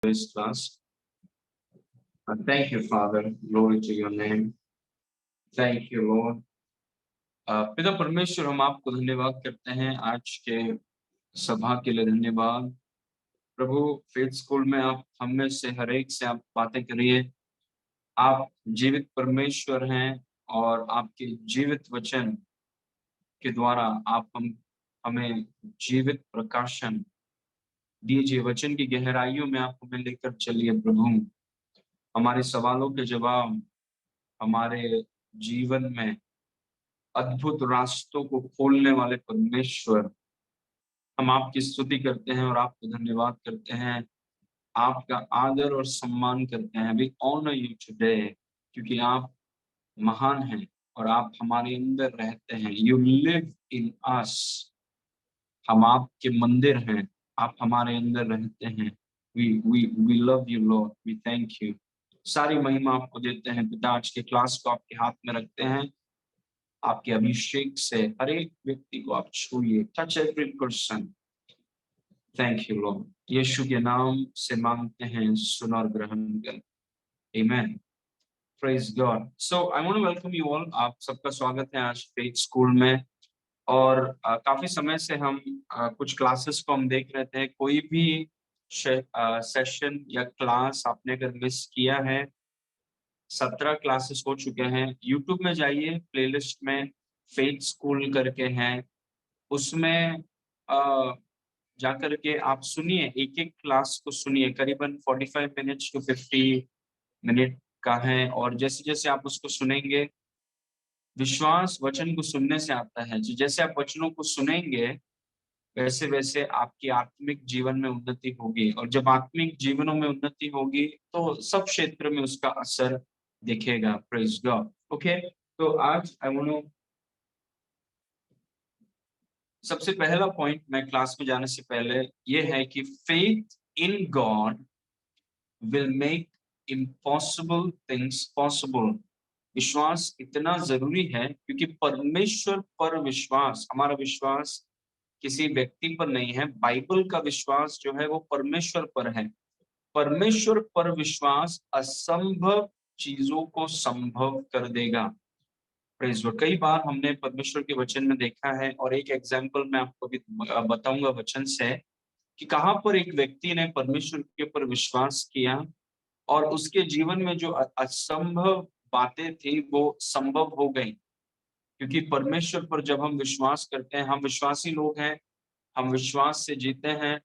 this class. Thank you, Father. Glory to your name. Thank you, Lord. पिता परमेश्वर, हम आपको धन्यवाद करते हैं आज के सभा के लिए। धन्यवाद प्रभु। फेथ स्कूल में आप हम में से हर एक से आप बातें करिए। आप जीवित परमेश्वर हैं और आपके जीवित वचन के द्वारा आप हमें जीवित प्रकाशन दीजिए। वचन की गहराइयों में आप हमें लेकर चलिए प्रभु। हमारे सवालों के जवाब हमारे जीवन में अद्भुत रास्तों को खोलने वाले परमेश्वर, हम आपकी स्तुति करते हैं और आपको धन्यवाद करते हैं। आपका आदर और सम्मान करते हैं। वी ऑनर यू टुडे, क्योंकि आप महान हैं और आप हमारे अंदर रहते हैं। You live in us. हम आपके मंदिर हैं, आप हमारे अंदर रहते हैं। We love you Lord, we thank you. सारी महिमा आपको देते हैं पिता। आज के क्लास को आपके हाथ में रखते हैं। आपके अभिषेक से हर एक व्यक्ति को आप छूइए। Touch every person. Thank you Lord. Yeshu के नाम से मांगते हैं, सुन और ग्रहण कर। आमीन। Praise God. So I want to welcome you all. आप सबका स्वागत है आज फेथ स्कूल में। और काफी समय से हम कुछ क्लासेस को हम देख रहे थे। कोई भी सेशन या क्लास आपने अगर मिस किया है, 17 क्लासेस हो चुके हैं। यूट्यूब में जाइए, प्लेलिस्ट में फेथ स्कूल करके हैं, उसमें जाकर के आप सुनिए। एक एक क्लास को सुनिए। करीबन 45 मिनट्स टू 50 मिनट का है। और जैसे जैसे आप उसको सुनेंगे, विश्वास वचन को सुनने से आता है। जैसे आप वचनों को सुनेंगे, वैसे वैसे आपकी आत्मिक जीवन में उन्नति होगी। और जब आत्मिक जीवनों में उन्नति होगी तो सब क्षेत्र में उसका असर दिखेगा। Praise God. ओके, तो आज आई वांट टू, सबसे पहला पॉइंट मैं क्लास में जाने से पहले ये है कि faith in God will make impossible things possible. विश्वास इतना जरूरी है क्योंकि परमेश्वर पर विश्वास, हमारा विश्वास किसी व्यक्ति पर नहीं है। बाइबल का विश्वास जो है वो परमेश्वर पर है। परमेश्वर पर विश्वास असंभव चीजों को संभव कर देगा। Praise Lord. कई बार हमने परमेश्वर के वचन में देखा है, और एक एग्जाम्पल मैं आपको अभी बताऊंगा वचन से, कि कहां पर एक व्यक्ति ने परमेश्वर के ऊपर विश्वास किया और उसके जीवन में जो असंभव बातें थी वो संभव हो गई। क्योंकि परमेश्वर पर जब हम विश्वास करते हैं, हम विश्वासी लोग हैं, हम विश्वास से जीते हैं,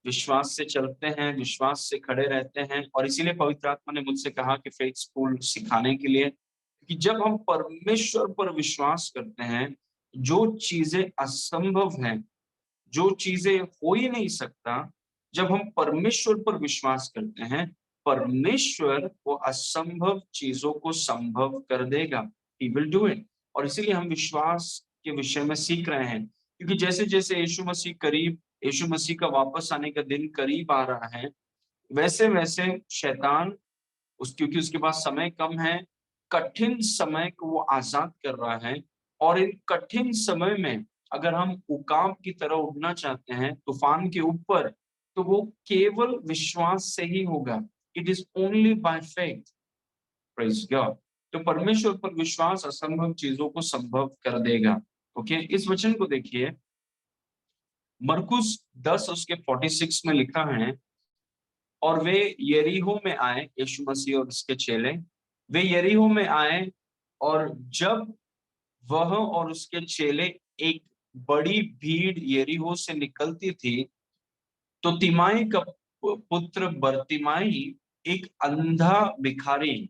विश्वास से चलते हैं, विश्वास से खड़े रहते हैं। और इसीलिए पवित्र आत्मा ने मुझसे कहा कि फेथ स्कूल सिखाने के लिए, कि जब हम परमेश्वर पर विश्वास करते हैं, जो चीजें असंभव हैं, जो चीजें हो ही नहीं सकता, जब हम परमेश्वर पर विश्वास करते हैं, परमेश्वर वो असंभव चीजों को संभव कर देगा। He will do it. और इसीलिए हम विश्वास के विषय में सीख रहे हैं, क्योंकि जैसे जैसे यीशु मसीह का वापस आने का दिन करीब आ रहा है, वैसे वैसे शैतान क्योंकि उसके पास समय कम है, कठिन समय को वो आजाद कर रहा है। और इन कठिन समय में अगर हम उकाब की तरह उड़ना चाहते हैं तूफान के ऊपर, तो वो केवल विश्वास से ही होगा। It is only by faith. Praise God. तो परमेश्वर पर विश्वास असंभव चीजों को संभव कर देगा। ओके, इस वचन को देखिए, मरकुस 10 उसके 46 में लिखा है, और वे यरीहो में आए, यीशु मसीह और उसके चेले, वे यरीहो में आए, और जब वह और उसके चेले, एक बड़ी भीड़ यरीहो से निकलती थी, तो तिमाई का पुत्र बरतिमाई, एक अंधा भिखारी,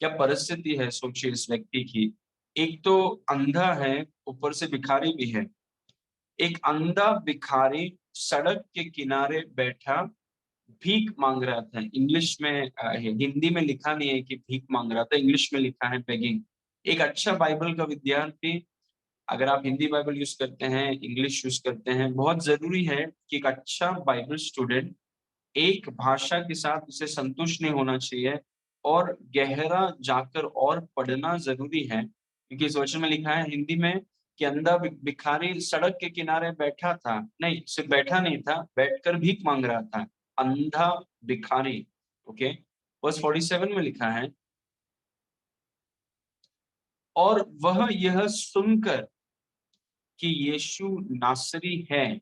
क्या परिस्थिति है सोचिए इस व्यक्ति की। एक तो अंधा है, ऊपर से भिखारी भी है। एक अंधा भिखारी सड़क के किनारे बैठा भीख मांग रहा था। इंग्लिश में हिंदी में लिखा नहीं है कि भीख मांग रहा था, इंग्लिश में लिखा है बेगिंग। एक अच्छा बाइबल का विद्यार्थी, अगर आप हिंदी बाइबल यूज करते हैं, इंग्लिश यूज करते हैं, बहुत जरूरी है कि एक अच्छा बाइबल स्टूडेंट एक भाषा के साथ उसे संतुष्ट नहीं होना चाहिए, और गहरा जाकर और पढ़ना जरूरी है। क्योंकि इस वचन में लिखा है हिंदी में कि अंधा भिखारी सड़क के किनारे बैठा था, नहीं सिर्फ बैठा नहीं था, बैठकर भीख मांग रहा था। अंधा भिखारी। ओके, वर्स 47 में लिखा है, और वह यह सुनकर कि यीशु नासरी है,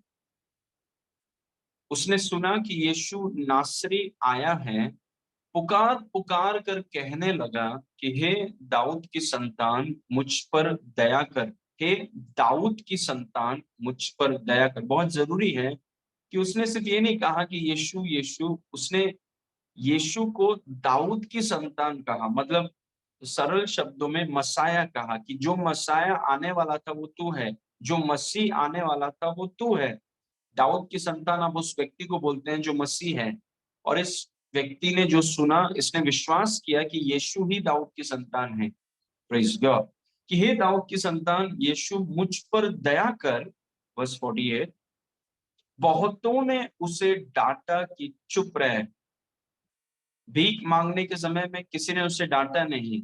उसने सुना कि यीशु नासरी आया है, पुकार पुकार कर कहने लगा कि हे दाऊद की संतान मुझ पर दया कर, हे दाऊद की संतान मुझ पर दया कर। बहुत जरूरी है कि उसने सिर्फ ये नहीं कहा कि यीशु यीशु, उसने यीशु को दाऊद की संतान कहा, मतलब सरल शब्दों में मसाया कहा, कि जो मसाया आने वाला था वो तू है, जो मसीह आने वाला था वो तू है। दाऊद की संतान आप उस व्यक्ति को बोलते हैं जो मसीह है। और इस व्यक्ति ने जो सुना, इसने विश्वास किया कि यीशु ही दाऊद की संतान है। प्रेज गॉड, कि हे दाऊद की संतान यीशु मुझ पर दया कर। वर्स 48, बहुतों ने उसे डांटा कि चुप रहे। भीख मांगने के समय में किसी ने उसे डांटा नहीं,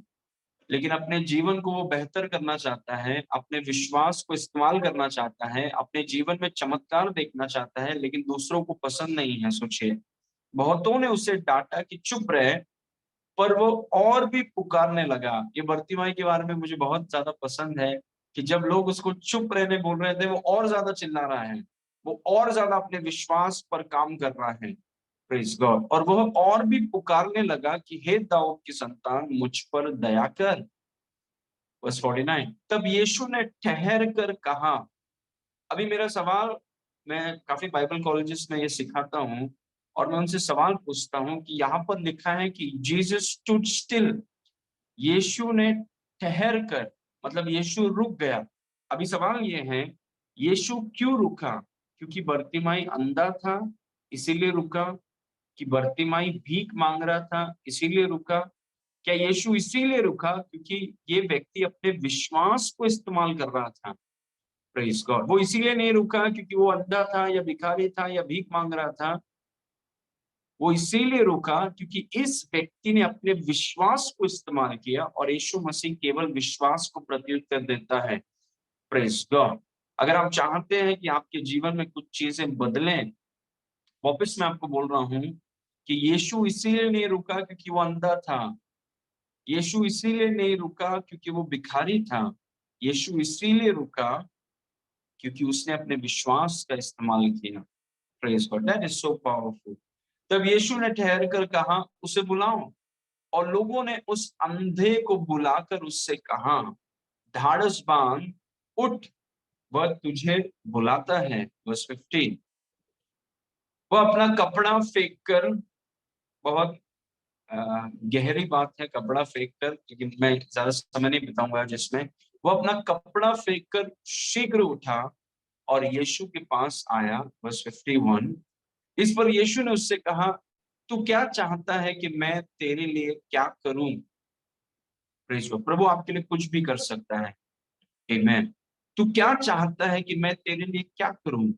लेकिन अपने जीवन को वो बेहतर करना चाहता है, अपने विश्वास को इस्तेमाल करना चाहता है, अपने जीवन में चमत्कार देखना चाहता है, लेकिन दूसरों को पसंद नहीं है। सोचिए, बहुतों ने उसे डांटा कि चुप रहे, पर वो और भी पुकारने लगा। ये बर्तिमाई के बारे में मुझे बहुत ज्यादा पसंद है कि जब लोग उसको चुप रहने बोल रहे थे, वो और ज्यादा चिल्ला रहा है, वो और ज्यादा अपने विश्वास पर काम कर रहा है। प्रेज गॉड, और वह और भी पुकारने लगा कि हे दाऊद की संतान मुझ पर दया कर। वर्स 49, तब यीशु ने ठहर कर कहा। अभी मेरा सवाल, मैं काफी बाइबल कॉलेजेस में ये सिखाता हूँ, और मैं उनसे सवाल पूछता हूँ कि यहाँ पर लिखा है कि जीसस स्टूड स्टिल, यीशु ने ठहर कर, मतलब यीशु रुक गया। अभी सवाल ये है, यीशु क्यों रुका? क्योंकि बर्तिमाई अंधा था इसीलिए रुका? कि बर्तिमाई भीख मांग रहा था इसीलिए रुका? क्या यीशु इसीलिए रुका क्योंकि ये व्यक्ति अपने विश्वास को इस्तेमाल कर रहा था? प्रेज गॉड, वो इसीलिए नहीं रुका क्योंकि वो अंधा था या भिखारी था या भीख मांग रहा था। वो इसीलिए रुका क्योंकि इस व्यक्ति ने अपने विश्वास को इस्तेमाल किया, और यीशु मसीह केवल विश्वास को प्रत्युत्तर देता है। प्रेज गॉड, अगर आप चाहते हैं कि आपके जीवन में कुछ चीजें बदलें, वापस मैं आपको बोल रहा हूं कि यीशु इसीलिए नहीं रुका क्योंकि वो अंधा था, यीशु इसीलिए नहीं रुका क्योंकि वो भिखारी था, यीशु इसीलिए रुका क्योंकि उसने अपने विश्वास का इस्तेमाल किया। Praise God, that is so powerful. तब यीशु ने ठहर कर कहा, उसे बुलाओ। और लोगों ने उस अंधे को बुलाकर उससे कहा, ढाढ़स बांध, उठ, वह तुझे बुलाता है। वर्स 15, वह अपना कपड़ा फेंक कर, बहुत गहरी बात है कपड़ा फेंक कर, लेकिन मैं ज्यादा समय नहीं बिताऊंगा जिसमें, वो अपना कपड़ा फेंक कर शीघ्र उठा और यीशु के पास आया। वर्स 51, इस पर यीशु ने उससे कहा, तू क्या चाहता है कि मैं तेरे लिए क्या करूं? प्रेज गॉड, प्रभु आपके लिए कुछ भी कर सकता है। आमेन। तू क्या चाहता है कि मैं तेरे लिए क्या करूं?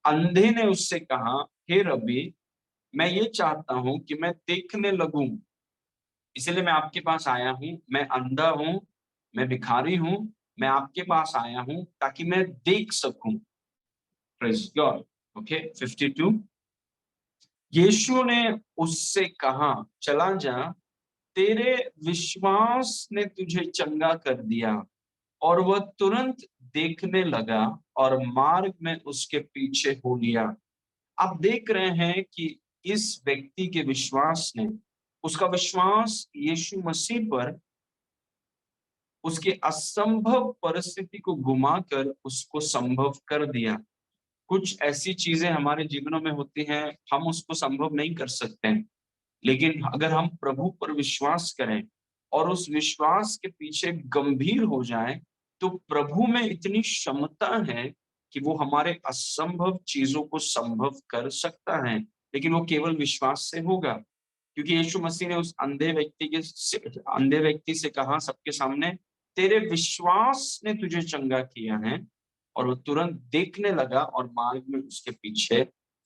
अंधे ने उससे कहा, हे रब्बी, मैं ये चाहता हूं कि मैं देखने लगूं, इसलिए मैं आपके पास आया हूं। मैं अंधा हूं, मैं भिखारी हूं, मैं आपके पास आया हूं ताकि मैं देख सकूं। Praise God. ओके, 52, यीशु ने उससे कहा, चला जा, तेरे विश्वास ने तुझे चंगा कर दिया। और वह तुरंत देखने लगा और मार्ग में उसके पीछे हो लिया। आप देख रहे हैं कि इस व्यक्ति के विश्वास ने, उसका विश्वास यीशु मसीह पर, उसके असंभव परिस्थिति को घुमाकर उसको संभव कर दिया। कुछ ऐसी चीजें हमारे जीवनों में होती हैं, हम उसको संभव नहीं कर सकते हैं, लेकिन अगर हम प्रभु पर विश्वास करें और उस विश्वास के पीछे गंभीर हो जाएं, तो प्रभु में इतनी क्षमता है कि वो हमारे असंभव चीजों को संभव कर सकता है, लेकिन वो केवल विश्वास से होगा। क्योंकि यीशु मसीह ने उस अंधे व्यक्ति से कहा सबके सामने, तेरे विश्वास ने तुझे चंगा किया है। और वो तुरंत देखने लगा और मार्ग में उसके पीछे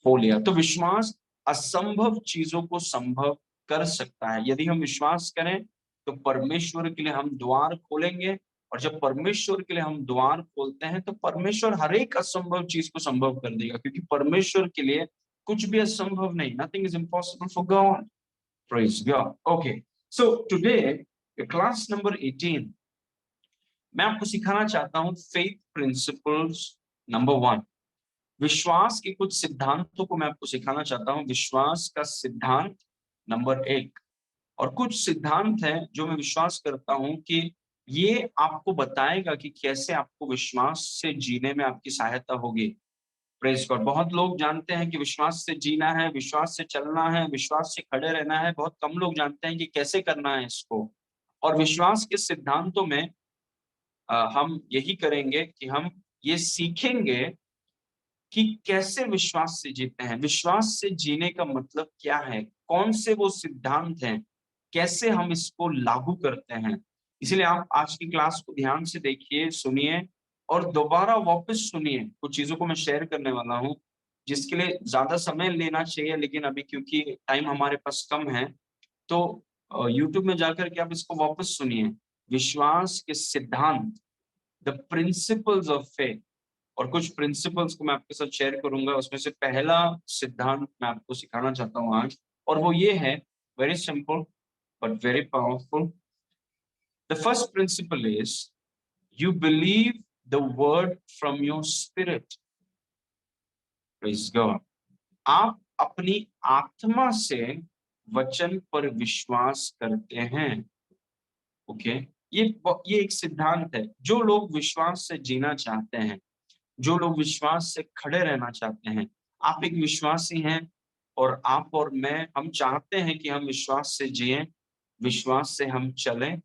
हो लिया। तो विश्वास असंभव चीजों को संभव कर सकता है। यदि हम विश्वास करें तो परमेश्वर के लिए हम द्वार खोलेंगे, और जब परमेश्वर के लिए हम द्वार खोलते हैं तो परमेश्वर हर एक असंभव चीज को संभव कर देगा, क्योंकि परमेश्वर के लिए कुछ भी असंभव नहीं, nothing is impossible for God. Praise God. Okay, so today class number 18 मैं आपको सिखाना चाहता हूँ faith principles number 1. विश्वास के कुछ सिद्धांतों को मैं आपको सिखाना चाहता हूँ। विश्वास का सिद्धांत नंबर 1, और कुछ सिद्धांत हैं जो मैं विश्वास करता हूँ कि ये आपको बताएगा कि कैसे आपको विश्वास से जीने में आपकी सहायता होगी। Praise God. बहुत लोग जानते हैं कि विश्वास से जीना है, विश्वास से चलना है, विश्वास से खड़े रहना है। बहुत कम लोग जानते हैं कि कैसे करना है इसको। और विश्वास के सिद्धांतों में हम यही करेंगे कि हम ये सीखेंगे कि कैसे विश्वास से जीते हैं, विश्वास से जीने का मतलब क्या है, कौन से वो सिद्धांत हैं, कैसे हम इसको लागू करते हैं। इसलिए आप आज की क्लास को ध्यान से देखिए, सुनिए और दोबारा वापस सुनिए। कुछ चीजों को मैं शेयर करने वाला हूँ जिसके लिए ज्यादा समय लेना चाहिए, लेकिन अभी क्योंकि टाइम हमारे पास कम है तो यूट्यूब में जाकर के आप इसको वापस सुनिए। विश्वास के सिद्धांत, द प्रिंसिपल्स ऑफ फेथ, और कुछ प्रिंसिपल्स को मैं आपके साथ शेयर करूंगा। उसमें से पहला सिद्धांत मैं आपको सिखाना चाहता हूँ आज, और वो ये है, very simple but very powerful. The first principle is you believe the word from your spirit. Praise God. आप अपनी आत्मा से वचन पर विश्वास करते हैं। ओके, ये एक सिद्धांत है। जो लोग विश्वास से जीना चाहते हैं, जो लोग विश्वास से खड़े रहना चाहते हैं, आप एक विश्वासी हैं और आप और मैं, हम चाहते हैं कि हम विश्वास से जिएं, विश्वास से हम चलें।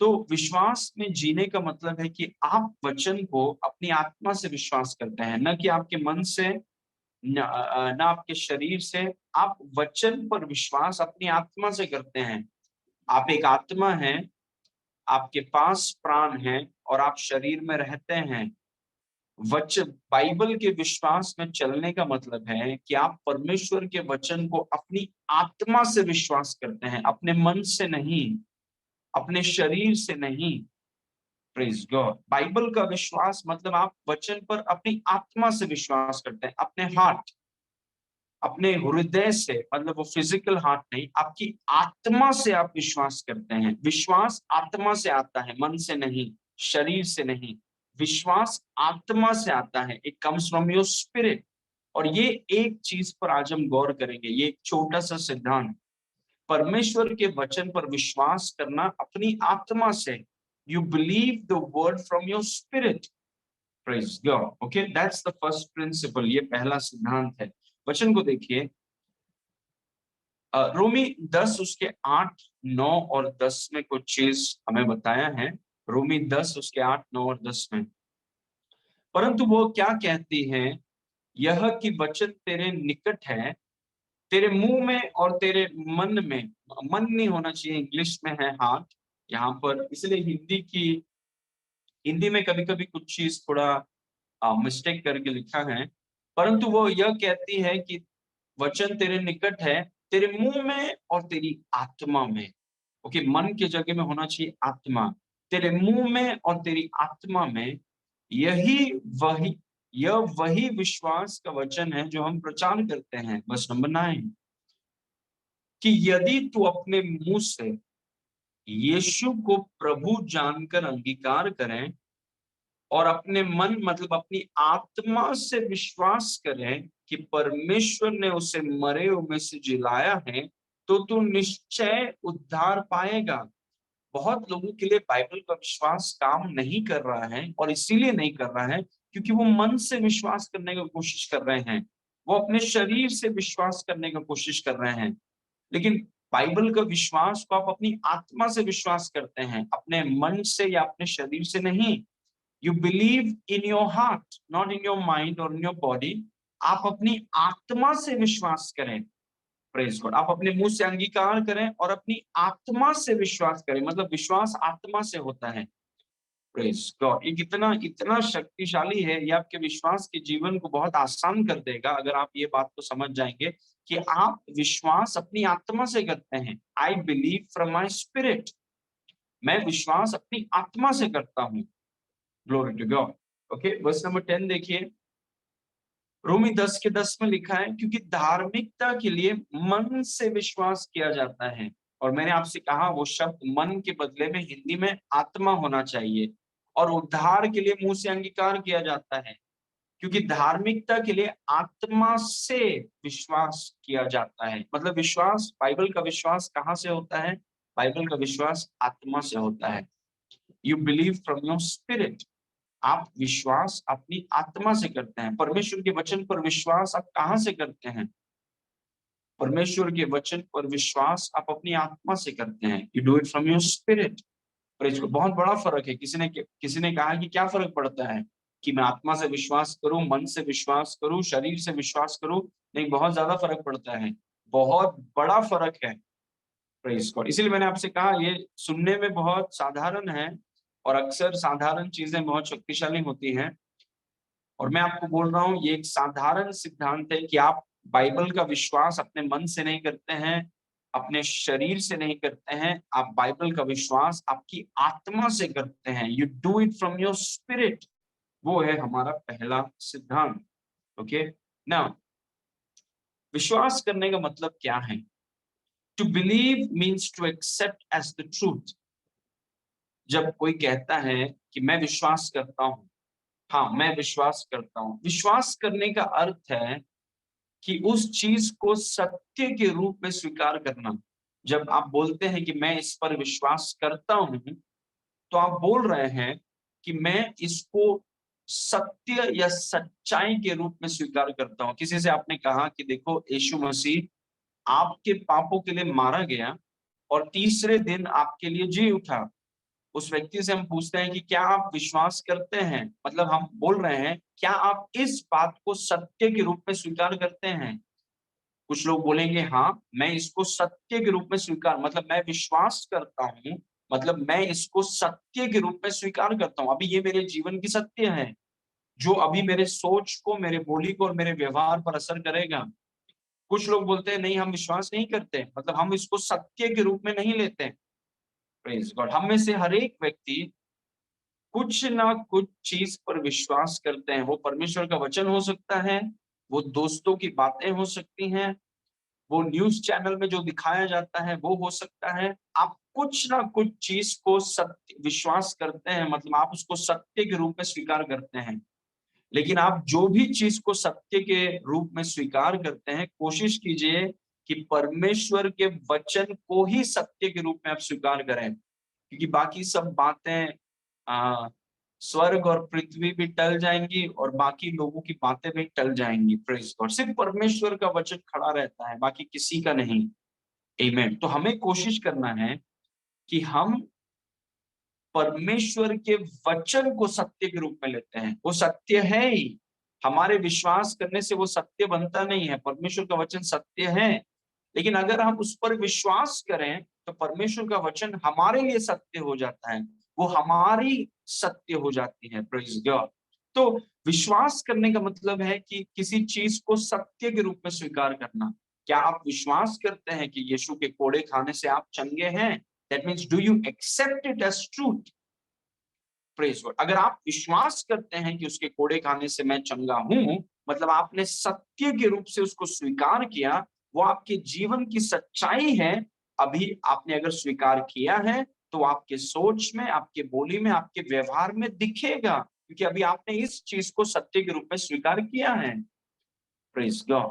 तो विश्वास में जीने का मतलब है कि आप वचन को अपनी आत्मा से विश्वास करते हैं, न कि आपके मन से, न आपके शरीर से। आप वचन पर विश्वास अपनी आत्मा से करते हैं। आप एक आत्मा हैं, आपके पास प्राण है और आप शरीर में रहते हैं। वचन, बाइबल के विश्वास में चलने का मतलब है कि आप परमेश्वर के वचन को अपनी आत्मा से विश्वास करते हैं, अपने मन से नहीं, अपने शरीर से नहीं। Praise God. बाइबल का विश्वास मतलब आप वचन पर अपनी आत्मा से विश्वास करते हैं, अपने हार्ट, अपने हृदय से, मतलब वो फिजिकल हार्ट नहीं, आपकी आत्मा से आप विश्वास करते हैं। विश्वास आत्मा से आता है, मन से नहीं, शरीर से नहीं। विश्वास आत्मा से आता है, it comes from your spirit. और ये एक चीज पर आज हम गौर करेंगे, ये एक छोटा सा सिद्धांत, परमेश्वर के वचन पर विश्वास करना अपनी आत्मा से। You believe the word from your spirit. Praise God. Okay, that's the first principle, ये पहला सिद्धांत है। वचन को देखिए, रोमी 10 उसके 8, 9 और 10 में कुछ चीज हमें बताया है। रोमी 10 उसके 8, 9 और 10 में, परंतु वो क्या कहती है, यह कि वचन तेरे निकट है, तेरे मुंह में और तेरे मन में। मन नहीं होना चाहिए, इंग्लिश में है हार्ट यहाँ पर, इसलिए हिंदी में कभी कभी कुछ चीज थोड़ा मिस्टेक करके लिखा है। परंतु वो यह कहती है कि वचन तेरे निकट है, तेरे मुंह में और तेरी आत्मा में। ओके, मन की जगह में होना चाहिए आत्मा। तेरे मुंह में और तेरी आत्मा में, यही वही यह वही विश्वास का वचन है जो हम प्रचार करते हैं। बस नंबर 9, कि यदि तू अपने मुंह से यीशु को प्रभु जानकर अंगीकार करें और अपने मन, मतलब अपनी आत्मा से विश्वास करें कि परमेश्वर ने उसे मरे हुए में से जिलाया है, तो तू निश्चय उद्धार पाएगा। बहुत लोगों के लिए बाइबल का विश्वास काम नहीं कर रहा है, और इसीलिए नहीं कर रहा है क्योंकि वो मन से विश्वास करने की कोशिश कर रहे हैं, वो अपने शरीर से विश्वास करने की कोशिश कर रहे हैं। लेकिन बाइबल का विश्वास को आप अपनी आत्मा से विश्वास करते हैं, अपने मन से या अपने शरीर से नहीं। You believe in your heart, not in your mind और इन योर बॉडी। आप अपनी आत्मा से विश्वास करें। Praise God. आप अपने मुंह से अंगीकार करें और अपनी आत्मा से विश्वास करें, मतलब विश्वास आत्मा से होता है। Praise God. ये कितना इतना शक्तिशाली है, ये आपके विश्वास के जीवन को बहुत आसान कर देगा अगर आप ये बात को समझ जाएंगे कि आप विश्वास अपनी आत्मा से करते हैं। I believe from my spirit. मैं विश्वास अपनी आत्मा से करता हूँ। Glory to God. Okay, verse number 10 देखिए। रोमी 10:10 में लिखा है, क्योंकि धार्मिकता के लिए मन से विश्वास किया जाता है। और मैंने आपसे कहा वो शब्द मन के बदले में हिंदी में आत्मा होना चाहिए, और उद्धार के लिए मुंह से अंगीकार किया जाता है, क्योंकि धार्मिकता के लिए आत्मा से विश्वास किया जाता है। मतलब विश्वास, बाइबल का विश्वास कहाँ से होता है? बाइबल का विश्वास आत्मा से होता है। You believe from your spirit. आप विश्वास अपनी आत्मा से करते हैं। परमेश्वर के वचन पर विश्वास आप कहाँ से करते हैं? परमेश्वर के वचन पर विश्वास आप अपनी आत्मा से करते हैं। You do it from your spirit. और इसको बहुत बड़ा फर्क है। किसी ने कहा कि क्या फर्क पड़ता है कि मैं आत्मा से विश्वास करूं, मन से विश्वास करूं, शरीर से विश्वास करूं? नहीं, बहुत ज्यादा फर्क पड़ता है, बहुत बड़ा फर्क है। Praise God. इसीलिए मैंने आपसे कहा ये सुनने में बहुत साधारण है, और अक्सर साधारण चीजें बहुत शक्तिशाली होती हैं। और मैं आपको बोल रहा हूं, ये एक साधारण सिद्धांत है कि आप बाइबल का विश्वास अपने मन से नहीं करते हैं, अपने शरीर से नहीं करते हैं, आप बाइबल का विश्वास आपकी आत्मा से करते हैं। You do it from your spirit. वो है हमारा पहला सिद्धांत। ओके, नाउ विश्वास करने का मतलब क्या है? To believe means to accept as the truth. जब कोई कहता है कि मैं विश्वास करता हूं, हाँ मैं विश्वास करता हूं, विश्वास करने का अर्थ है कि उस चीज को सत्य के रूप में स्वीकार करना। जब आप बोलते हैं कि मैं इस पर विश्वास करता हूं, तो आप बोल रहे हैं कि मैं इसको सत्य या सच्चाई के रूप में स्वीकार करता हूं। किसी से आपने कहा कि देखो यीशु मसीह आपके पापों के लिए मारा गया और तीसरे दिन आपके लिए जी उठा। उस व्यक्ति से हम पूछते हैं कि क्या आप विश्वास करते हैं? मतलब हम बोल रहे हैं, क्या आप इस बात को सत्य के रूप में स्वीकार करते हैं? कुछ लोग बोलेंगे हाँ मैं इसको सत्य के रूप में स्वीकार, मतलब मैं विश्वास करता हूँ, मतलब मैं इसको सत्य के रूप में स्वीकार करता हूँ। अभी ये मेरे जीवन की सत्य है, जो अभी मेरे सोच को, मेरे बोली को और मेरे व्यवहार पर असर करेगा। कुछ लोग बोलते हैं नहीं हम विश्वास नहीं करते, मतलब हम इसको सत्य के रूप में नहीं लेते। Praise God. हम में से हर एक व्यक्ति कुछ ना कुछ चीज पर विश्वास करते हैं। वो परमेश्वर का वचन हो सकता है, वो दोस्तों की बातें हो सकती हैं, वो न्यूज़ चैनल में जो दिखाया जाता है वो हो सकता है। आप कुछ ना कुछ चीज़ को सत्य विश्वास करते हैं, मतलब आप उसको सत्य के रूप में स्वीकार करते हैं। लेकिन आप जो भी चीज़ को सत्य के रूप में स्वीकार करते हैं, कोशिश कीजिए कि परमेश्वर के वचन को ही सत्य के रूप में आप स्वीकार करें। क्योंकि बाकी सब बातें, अ, स्वर्ग और पृथ्वी भी टल जाएँगी और बाकी लोगों की बातें भी टल जाएँगी। Praise God. सिर्फ़ परमेश्वर का वचन खड़ा रहता है, बाकी किसी का नहीं। आमीन। तो हमें कोशिश करना है कि हम परमेश्वर के वचन को सत्य के रूप में लेते हैं। वो सत्य है ही। हमारे विश्वास करने से वो सत्य बनता नहीं है। परमेश्वर का वचन सत्य है। लेकिन अगर हम उस पर विश्वास करें, तो परमेश्वर का वचन हमारे लिए सत्य हो जाता है। वो हमारी सत्य हो जाती है। Praise God. तो विश्वास करने का मतलब है कि किसी चीज को सत्य के रूप में स्वीकार करना। क्या आप विश्वास करते हैं कि यीशु के कोड़े खाने से आप चंगे हैं? That means do you accept it as truth? Praise God. अगर आप विश्वास करते हैं कि उसके कोड़े खाने से मैं चंगा हूं, मतलब आपने सत्य के रूप से उसको स्वीकार किया, वो आपके जीवन की सच्चाई है। अभी आपने अगर स्वीकार किया है, तो आपके सोच में, आपके बोली में, आपके व्यवहार में दिखेगा, क्योंकि अभी आपने इस चीज को सत्य के रूप में स्वीकार किया है। Praise God.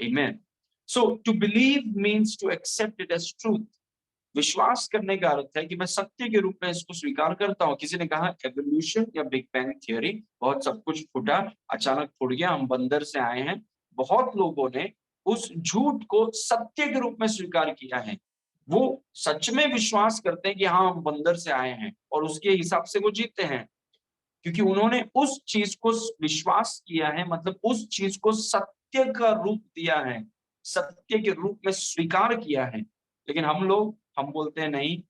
आमीन। So to believe means to accept it as truth. विश्वास करने का अर्थ है कि मैं सत्य के रूप में इसको स्वीकार करता हूँ। किसी ने कहा एवोल्यूशन या बिग बैंग थ्योरी, बहुत सब कुछ फूटा, अचानक फूट गया, हम बंदर से आए हैं। बहुत लोगों ने उस झूठ को सत्य के रूप में स्वीकार किया है। वो सच में विश्वास करते हैं कि हाँ हम बंदर से आए हैं, और उसके हिसाब से वो जीते हैं, क्योंकि उन्होंने उस चीज को विश्वास किया है, मतलब उस चीज को सत्य का रूप दिया है, सत्य के रूप में स्वीकार किया है। लेकिन हम बोलते हैं नहीं,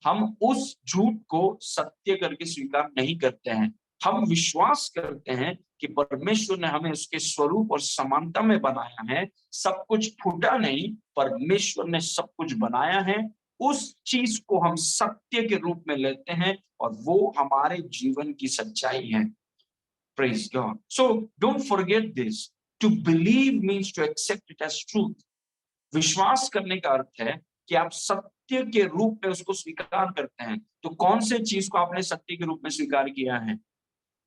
हम उस झूठ को सत्य करके स्वीकार नहीं करते हैं। हम विश्वास करते हैं कि परमेश्वर ने हमें उसके स्वरूप और समानता में बनाया है। सब कुछ फूटा नहीं, परमेश्वर ने सब कुछ बनाया है। उस चीज को हम सत्य के रूप में लेते हैं, और वो हमारे जीवन की सच्चाई है। Praise God. So don't forget this. To believe means to accept it as truth. विश्वास करने का अर्थ है कि आप सत्य के रूप में उसको स्वीकार करते हैं। तो कौन से चीज को आपने सत्य के रूप में स्वीकार किया है?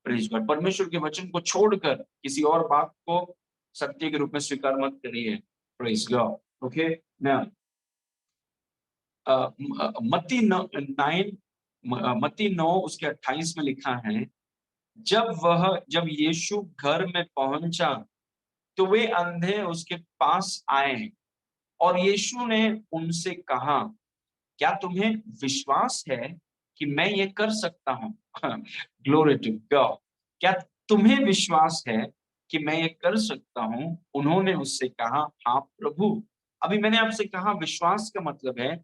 Praise God. परमेश्वर के वचन को छोड़कर किसी और बात को सत्य के रूप में स्वीकार मत करिए। Praise God. ओके। नाउ मत्ती 9 उसके 28 में लिखा है, जब यीशु घर में पहुंचा तो वे अंधे उसके पास आए और यीशु ने उनसे कहा, क्या तुम्हें विश्वास है कि मैं ये कर सकता हूँ? Glory to God. क्या तुम्हें विश्वास है कि मैं ये कर सकता हूँ? उन्होंने उससे कहा, हाँ प्रभु। अभी मैंने आपसे कहा विश्वास का मतलब है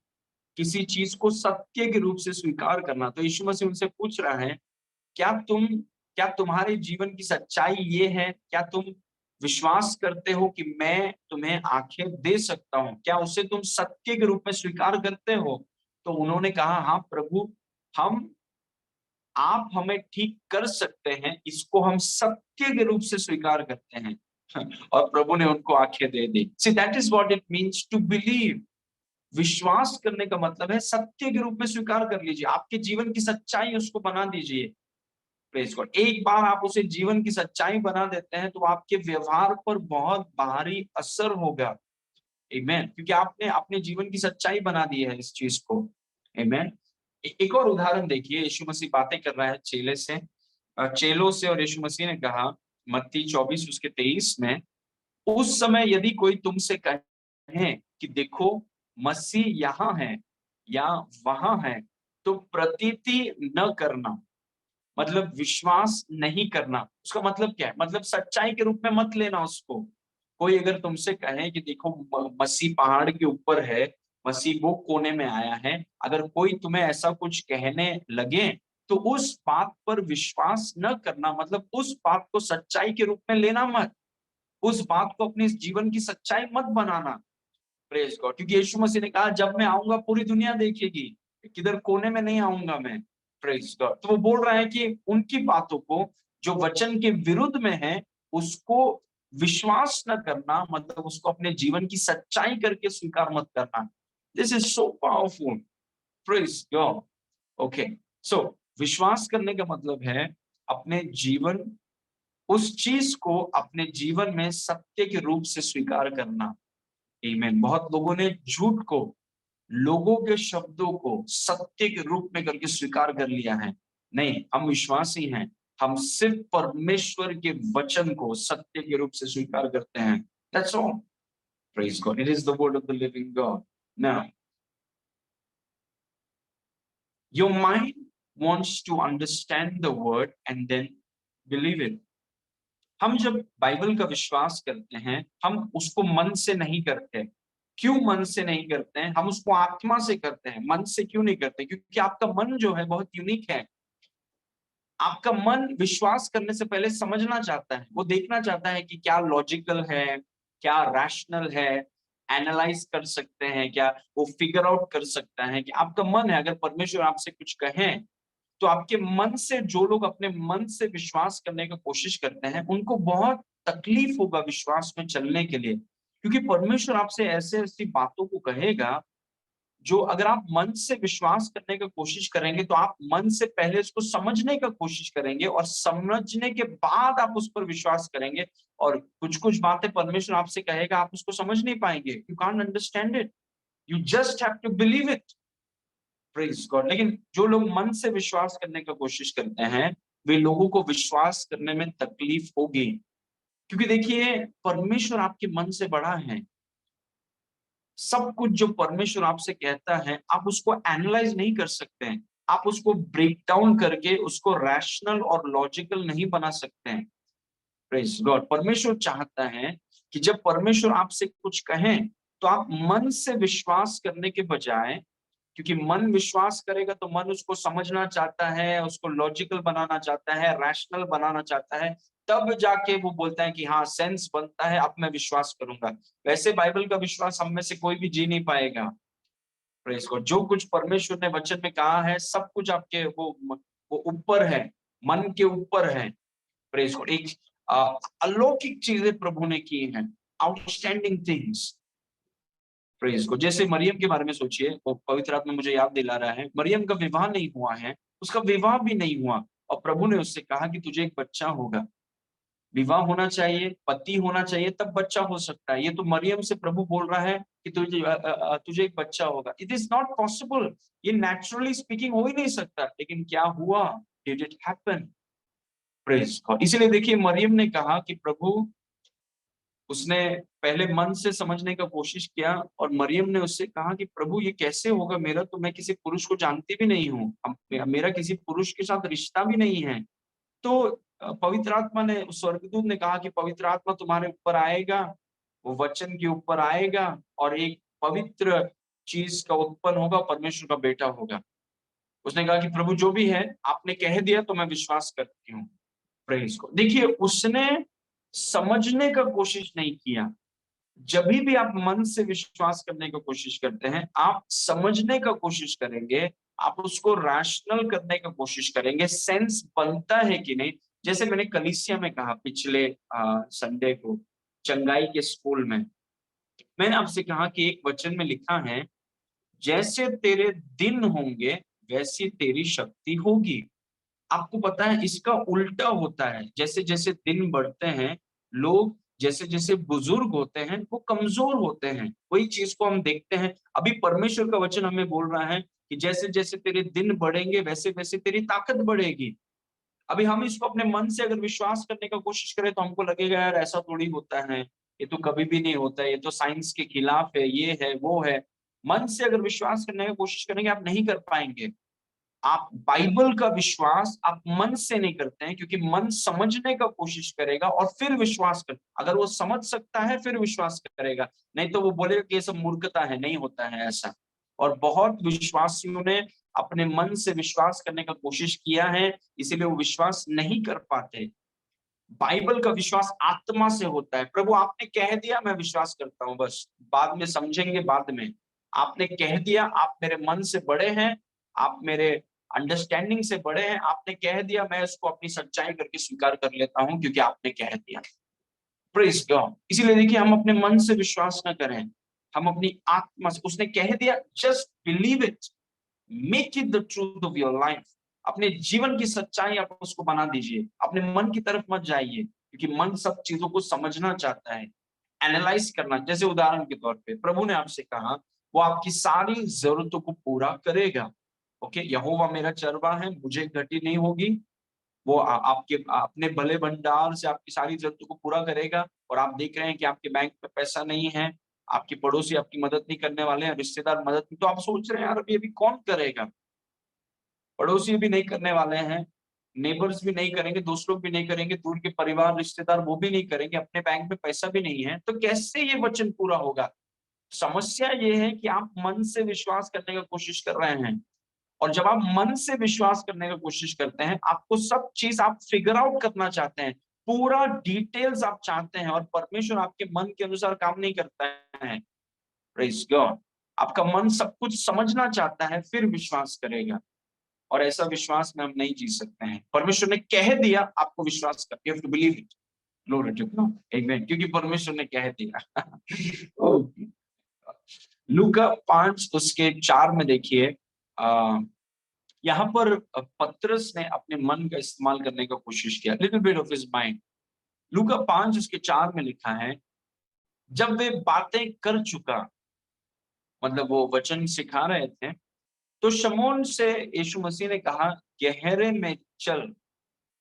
किसी चीज को सत्य के रूप से स्वीकार करना। तो यीशु मसीह उनसे पूछ रहा है, क्या तुम्हारे जीवन की सच्चाई ये है? क्या तुम विश्वास करते हो कि मैं तुम्हें आंखें दे सकता हूँ? क्या उसे तुम सत्य के रूप में स्वीकार करते हो? तो उन्होंने कहा, हाँ प्रभु, हम आप हमें ठीक कर सकते हैं, इसको हम सत्य के रूप से स्वीकार करते हैं। और प्रभु ने उनको आंखें दे दी। See that is what it means to believe. विश्वास करने का मतलब है सत्य के रूप में स्वीकार कर लीजिए, आपके जीवन की सच्चाई उसको बना दीजिए। Praise God. एक बार आप उसे जीवन की सच्चाई बना देते हैं तो आपके व्यवहार पर बहुत भारी असर होगा। आमीन। क्योंकि आपने अपने जीवन की सच्चाई बना दी है इस चीज को। आमीन। एक और उदाहरण देखिए, यीशु मसीह बातें कर रहा है चेलों से, और यीशु मसीह ने कहा मत्ती 24 उसके 23 में, उस समय यदि कोई तुमसे कहे कि देखो मसीह यहाँ है या वहां है, तो प्रतीति न करना। मतलब विश्वास नहीं करना। उसका मतलब क्या है? मतलब सच्चाई के रूप में मत लेना उसको। कोई अगर तुमसे कहे कि देखो मसीह पहाड़ के ऊपर है, मसीह वो कोने में आया है, अगर कोई तुम्हें ऐसा कुछ कहने लगे तो उस बात पर विश्वास न करना। मतलब उस बात को सच्चाई के रूप में लेना मत, उस बात को अपने जीवन की सच्चाई मत बनाना। Praise God. क्योंकि यीशु मसीह ने कहा, जब मैं आऊंगा पूरी दुनिया देखेगी, किधर कोने में नहीं आऊंगा मैं। Praise God. तो वो बोल रहा है कि उनकी बातों को जो वचन के विरुद्ध में है उसको विश्वास न करना, मतलब उसको अपने जीवन की सच्चाई करके स्वीकार मत करना। This is so powerful. Praise God. Okay. So विश्वास करने का मतलब है अपने जीवन, उस चीज को अपने जीवन में सत्य के रूप से स्वीकार करना। आमीन। बहुत लोगों ने झूठ को, लोगों के शब्दों को सत्य के रूप में करके स्वीकार कर लिया है। नहीं, हम विश्वासी हैं, हम सिर्फ परमेश्वर के वचन को सत्य के रूप से स्वीकार करते हैं। That's all. Praise God. It is the word of the living God. Now your mind wants to understand the word and then believe it. हम जब बाइबल का विश्वास करते हैं, हम उसको मन से नहीं करते। क्यों मन से नहीं करते हैं? हम उसको आत्मा से करते हैं। मन से क्यों नहीं करते? क्योंकि आपका मन जो है बहुत यूनिक है। आपका मन विश्वास करने से पहले समझना चाहता है, वो देखना चाहता है कि क्या लॉजिकल है, क्या रैशनल है, एनालाइज कर सकते हैं क्या, वो फिगर आउट कर सकता है कि आपका मन है। अगर परमेश्वर आपसे कुछ कहें तो आपके मन से, जो लोग अपने मन से विश्वास करने की कोशिश करते हैं उनको बहुत तकलीफ होगा विश्वास में चलने के लिए। क्योंकि परमेश्वर आपसे ऐसे ऐसी बातों को कहेगा जो अगर आप मन से विश्वास करने की कोशिश करेंगे तो आप मन से पहले उसको समझने का कोशिश करेंगे और समझने के बाद आप उस पर विश्वास करेंगे। और कुछ कुछ बातें परमेश्वर आपसे कहेगा, आप उसको समझ नहीं पाएंगे। You can't understand it, you just have to believe it. Praise God. लेकिन जो लोग मन से विश्वास करने की कोशिश करते हैं, वे लोगों को विश्वास करने में तकलीफ होगी। क्योंकि देखिए, परमेश्वर आपके मन से बड़ा है। सब कुछ जो परमेश्वर आपसे कहता है, आप उसको एनालाइज नहीं कर सकते हैं। आप उसको ब्रेक डाउन करके उसको रैशनल और लॉजिकल नहीं बना सकते हैं। Praise God. परमेश्वर चाहता है कि जब परमेश्वर आपसे कुछ कहें तो आप मन से विश्वास करने के बजाय, क्योंकि मन विश्वास करेगा तो मन उसको समझना चाहता है, उसको लॉजिकल बनाना चाहता है, रैशनल बनाना चाहता है, तब जाके वो बोलता है कि हाँ सेंस बनता है, अब मैं विश्वास करूंगा। वैसे बाइबल का विश्वास हम में से कोई भी जी नहीं पाएगा। Praise God. जो कुछ परमेश्वर ने वचन में कहा है सब कुछ आपके वो ऊपर है, मन के ऊपर है। Praise God. एक अलौकिक चीजें प्रभु ने की हैं, आउटस्टैंडिंग थिंग्स। प्रेज को, जैसे मरियम के बारे में सोचिए, वो पवित्र आत्मा मुझे याद दिला रहा है, मरियम का विवाह नहीं हुआ है, उसका विवाह भी नहीं हुआ, और प्रभु ने उससे कहा कि तुझे एक बच्चा होगा, विवाह होना चाहिए, पति होना चाहिए, तब बच्चा हो सकता है। ये तो मरियम से प्रभु बोल रहा है कि तुझे एक बच्चा होगा। इट इज नॉट पॉसिबल, ये नेचुरली स्पीकिंग हो ही नहीं सकता, लेकिन क्या हुआ? Did it happen? Praise God. इसीलिए देखिए मरियम ने कहा कि प्रभु, उसने पहले मन से समझने का कोशिश किया, और मरियम ने उससे कहा कि प्रभु ये कैसे होगा, मेरा तो, मैं किसी पुरुष को जानती भी नहीं हूँ, मेरा किसी पुरुष के साथ रिश्ता भी नहीं है। तो पवित्र आत्मा ने, स्वर्गदूत ने कहा कि पवित्र आत्मा तुम्हारे ऊपर आएगा, वो वचन के ऊपर आएगा, और एक पवित्र चीज का उत्पन्न होगा, परमेश्वर का बेटा होगा। उसने कहा कि प्रभु जो भी है आपने कह दिया तो मैं विश्वास करती हूँ। प्रेज को देखिए, उसने समझने का कोशिश नहीं किया। जब भी आप मन से विश्वास करने की कोशिश करते हैं, आप समझने का कोशिश करेंगे, आप उसको रैशनल करने का कोशिश करेंगे, सेंस बनता है कि नहीं। जैसे मैंने कलीसिया में कहा पिछले संडे को, चंगाई के स्कूल में, मैंने आपसे कहा कि एक वचन में लिखा है, जैसे तेरे दिन होंगे वैसी तेरी शक्ति होगी। आपको पता है इसका उल्टा होता है, जैसे जैसे दिन बढ़ते हैं, लोग जैसे जैसे बुजुर्ग होते हैं वो कमजोर होते हैं। वही चीज को हम देखते हैं, अभी परमेश्वर का वचन हमें बोल रहा है कि जैसे जैसे तेरे दिन बढ़ेंगे वैसे वैसे तेरी ताकत बढ़ेगी। अभी हम इसको अपने मन से अगर विश्वास करने का कोशिश करें तो हमको लगेगा यार ऐसा थोड़ी होता है, ये तो कभी भी नहीं होता है, ये तो साइंस के खिलाफ है, ये है वो है। मन से अगर विश्वास करने की कोशिश करेंगे आप नहीं कर पाएंगे। आप बाइबल का विश्वास आप मन से नहीं करते हैं, क्योंकि मन समझने का कोशिश करेगा और फिर विश्वास कर, अगर वो समझ सकता है फिर विश्वास करेगा, नहीं तो वो बोलेगा कि ये सब मूर्खता है, नहीं होता है ऐसा। और बहुत विश्वासियों ने अपने मन से विश्वास करने का कोशिश किया है, इसीलिए वो विश्वास नहीं कर पाते। बाइबल का विश्वास आत्मा से होता है। प्रभु आपने कह दिया मैं विश्वास करता हूं, बस बाद में समझेंगे, बाद में। आपने कह दिया, आप मेरे मन से बड़े हैं, आप मेरे अंडरस्टैंडिंग से बड़े हैं, आपने कह दिया, मैं इसको अपनी सच्चाई करके स्वीकार कर लेता हूं क्योंकि आपने कह दिया। Praise God. इसीलिए देखिए हम अपने मन से विश्वास न करें, हम अपनी आत्मा से, उसने कह दिया, just believe it, make it the truth of your life. अपने जीवन की सच्चाई आप उसको बना दीजिए, अपने मन की तरफ मत जाइए, क्योंकि मन सब चीजों को समझना चाहता है, एनालाइज करना। जैसे उदाहरण के तौर पे प्रभु ने आपसे कहा वो आपकी सारी जरूरतों को पूरा करेगा। ओके, यहोवा मेरा चरवाहा है, मुझे घटी नहीं होगी। वो आपके अपने भले भंडार से आपकी सारी जरूरतों को पूरा करेगा। और आप देख रहे हैं कि आपके बैंक में पैसा नहीं है, आपके पड़ोसी आपकी मदद नहीं करने वाले हैं, रिश्तेदार मदद नहीं, तो आप सोच रहे हैं यार अभी अभी कौन करेगा। पड़ोसी भी नहीं करने वाले हैं, नेबर्स भी नहीं करेंगे, दोस्त लोग भी नहीं करेंगे, दूर के परिवार रिश्तेदार वो भी नहीं करेंगे, अपने बैंक में पैसा भी नहीं है, तो कैसे ये वचन पूरा होगा। समस्या ये है कि आप मन से विश्वास करने की कोशिश कर रहे हैं, और जब आप मन से विश्वास करने की कोशिश करते हैं, आपको सब चीज आप फिगर आउट करना चाहते हैं, पूरा डिटेल्स आप चाहते हैं, और परमेश्वर आपके मन के अनुसार काम नहीं करता है। Praise God. आपका मन सब कुछ समझना चाहता है फिर विश्वास करेगा, और ऐसा विश्वास में हम नहीं जी सकते हैं। परमेश्वर ने कह दिया, आपको विश्वास कर, you have to believe it. Glory to God, amen, क्योंकि परमेश्वर ने कह दिया। लूका 5 उसके 4 में देखिए, यहाँ पर पतरस ने अपने मन का इस्तेमाल करने का कोशिश किया, little bit of his mind. लूका 5 उसके 4 में लिखा है, जब वे बातें कर चुका, मतलब वो वचन सिखा रहे थे, तो शमौन से यीशु मसीह ने कहा, गहरे में चल